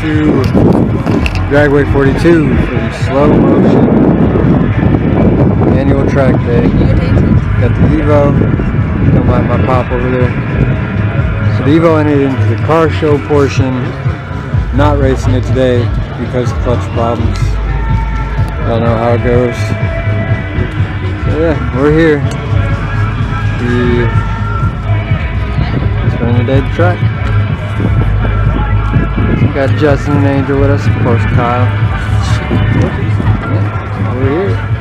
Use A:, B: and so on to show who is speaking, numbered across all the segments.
A: to Dragway 42 from Slow Motion. Annual track day. Got the Evo. Don't mind my pop over there. So the Evo entered into the car show portion. Not racing it today because of clutch problems. Don't know how it goes. So yeah, we're here. Just running a dead track. Got Justin and Angel with us, of course Kyle. Yeah, we're here.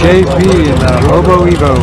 A: JP and the Hobo Evo.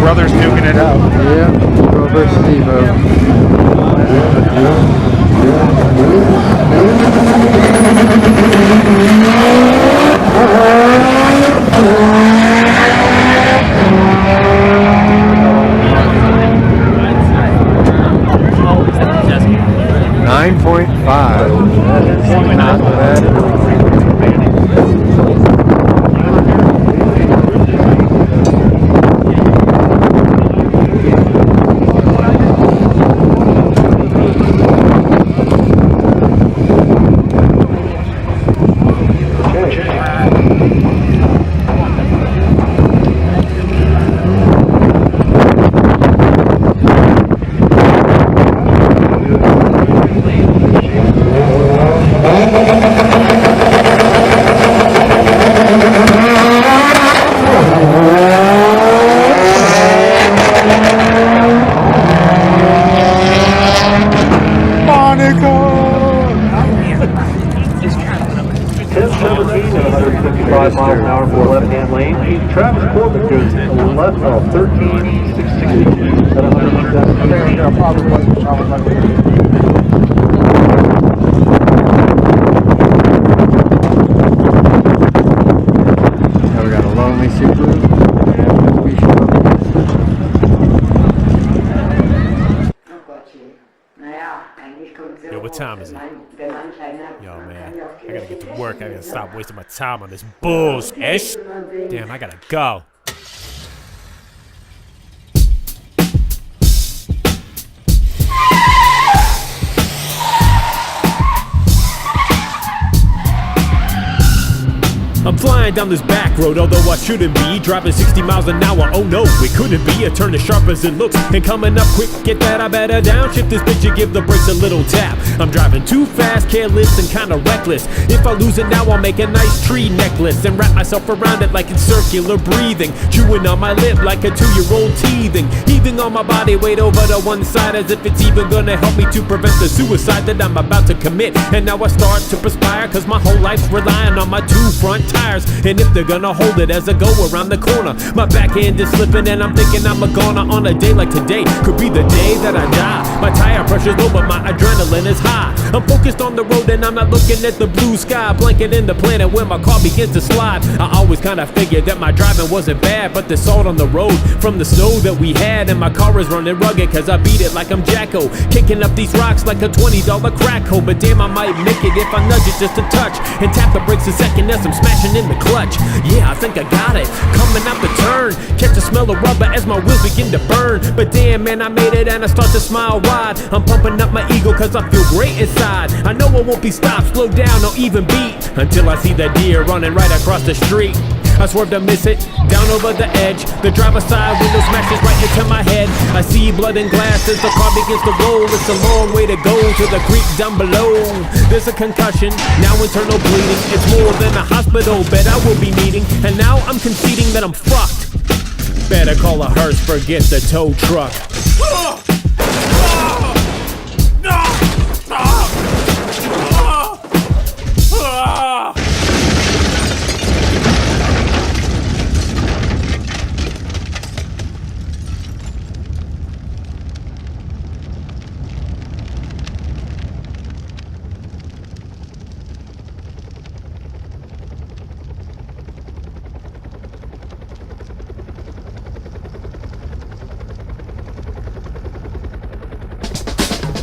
B: Brothers duking it out.
A: Yeah, Evo versus Evo. 9.5. That is not bad.
C: Thank you.
B: left off 13,662 at 107. I think I probably wasn't
A: Now we got a lonely Subaru.
C: Yo, what time is it? Yo, man, I gotta get to work. I gotta stop wasting my time on this bullshit. Damn, I gotta go. I'm flying down this back road, although I shouldn't be driving 60 miles an hour. Oh no, it couldn't be a turn as sharp as it looks. And coming up quick, get that I better downshift this bitch and give the brakes a little tap. I'm driving too fast, careless, and kinda reckless. If I lose it now, I'll make a nice tree necklace and wrap myself around it like it's circular breathing. Chewing on my lip like a 2-year-old teething. Heaving on my body weight over to one side as if it's even gonna help me to prevent the suicide that I'm about to commit. And now I start to perspire, cause my whole life's relying on my 2 front tires. And if they're gonna hold it as I go around the corner, my backhand is slipping and I'm thinking I'm a goner. On a day like today, could be the day that I die. My tire pressure's low but my adrenaline is high. I'm focused on the road and I'm not looking at the blue sky, blanket in the planet where my car begins to slide. I always kinda figured that my driving wasn't bad, but the salt on the road from the snow that we had, and my car is running rugged cause I beat it like I'm Jacko, kicking up these rocks like a $20 crack hole. But damn, I might make it if I nudge it just a touch and tap the brakes a second as I'm smashing in the clutch. Yeah, I think I got it. Coming out the turn, catch the smell of rubber as my wheels begin to burn. But damn, man, I made it and I start to smile wide. I'm pumping up my ego cause I feel great inside. I know I won't be stopped, slowed down, or even beat until I see that deer running right across the street. I swerve to miss it, down over the edge. The driver's side window smashes right into my head. I see blood and glass as the car begins to roll. It's a long way to go to the creek down below. There's a concussion, now internal bleeding. It's more than a hospital bed I will be needing. And now I'm conceding that I'm fucked. Better call a hearse, forget the tow truck.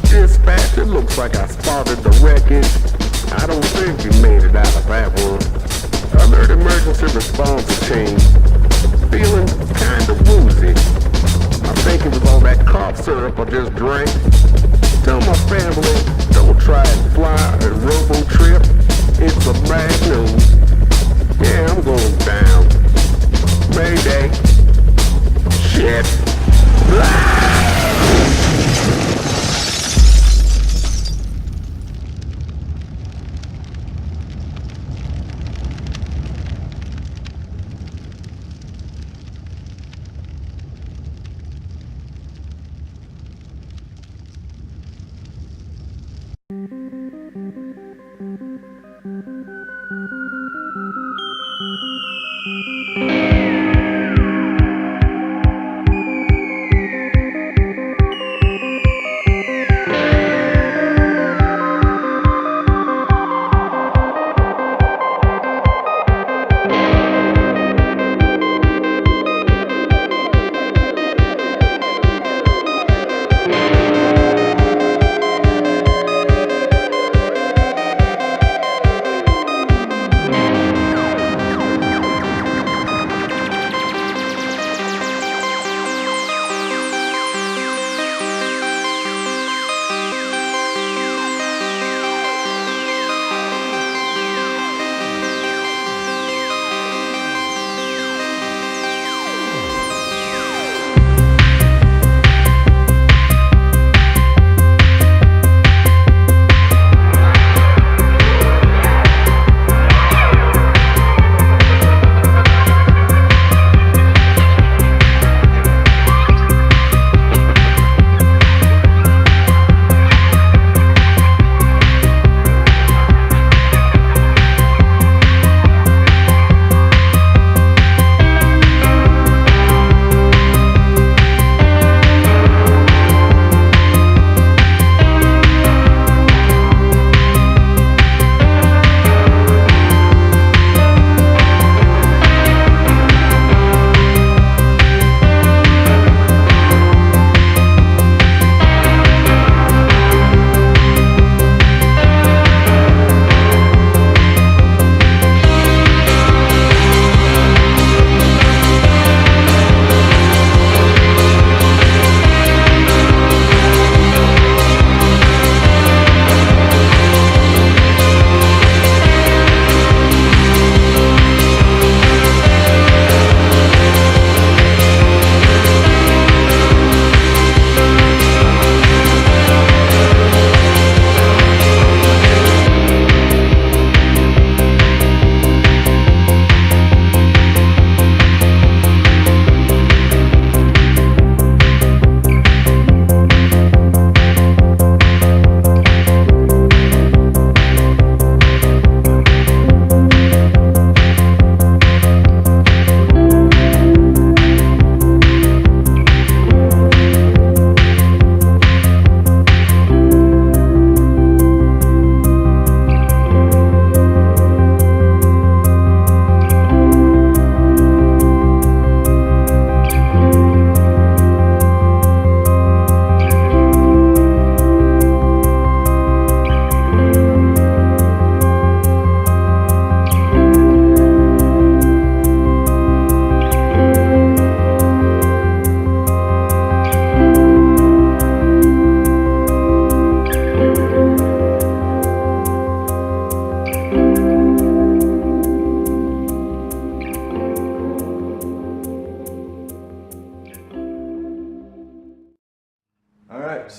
B: Dispatch, it looks like I spotted the wreckage. I don't think you made it out of that one. Alert emergency response team. Feeling kinda woozy. I think it was all that cough syrup I just drank. Tell my family, don't try and fly a robo trip. It's a bad news. Yeah, I'm going down. Mayday. Shit.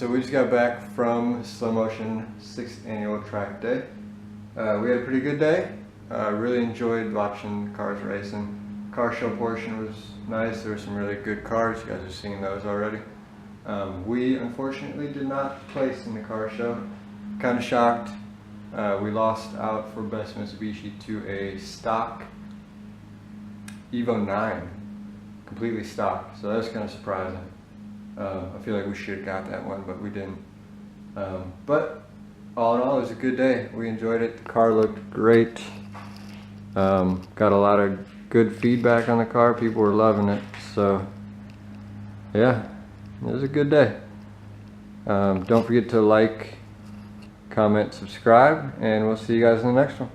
A: so we just got back from Slow Motion 6th annual track day. We had a pretty good day. Really enjoyed watching cars racing. Car show portion was nice. There were some really good cars. You guys have seen those already. We unfortunately did not place in the car show. Kind of shocked. We lost out for Best Mitsubishi to a stock Evo 9, completely stock. So that was kind of surprising. I feel like we should have got that one, but we didn't. But all in all, it was a good day. We enjoyed it. The car looked great. Got a lot of good feedback on the car. People were loving it. So yeah, it was a good day. Don't forget to like, comment, subscribe, and we'll see you guys in the next one.